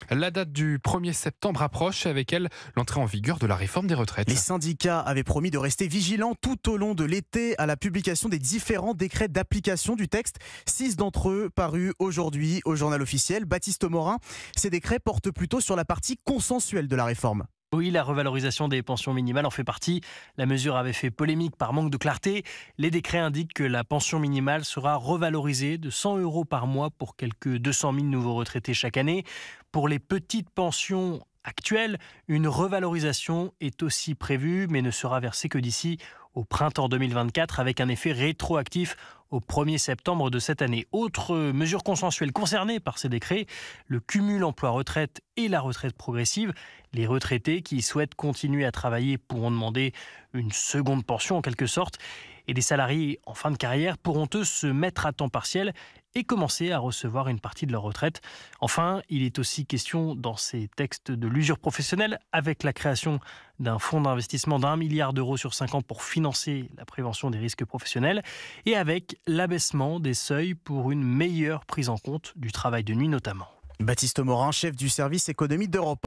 La date du 1er septembre approche et avec elle l'entrée en vigueur de la réforme des retraites. Les syndicats avaient promis de rester vigilants tout au long de l'été à la publication des différents décrets d'application du texte. 6 d'entre eux parus aujourd'hui au journal officiel. Baptiste Morin, ces décrets portent plutôt sur la partie consensuelle de la réforme. Oui, la revalorisation des pensions minimales en fait partie. La mesure avait fait polémique par manque de clarté. Les décrets indiquent que la pension minimale sera revalorisée de 100 € par mois pour quelques 200 000 nouveaux retraités chaque année. Pour les petites pensions actuelles, une revalorisation est aussi prévue, mais ne sera versée que d'ici au printemps 2024 avec un effet rétroactif au 1er septembre de cette année. Autre mesure consensuelle concernée par ces décrets, le cumul emploi-retraite et la retraite progressive. Les retraités qui souhaitent continuer à travailler pourront demander une seconde pension en quelque sorte. Et les salariés en fin de carrière pourront eux se mettre à temps partiel et commencer à recevoir une partie de leur retraite. Enfin, il est aussi question dans ces textes de l'usure professionnelle avec la création d'un fonds d'investissement d'1 milliard d'euros sur 5 ans pour financer la prévention des risques professionnels et avec l'abaissement des seuils pour une meilleure prise en compte du travail de nuit notamment. Baptiste Morin, chef du service économie d'Europe.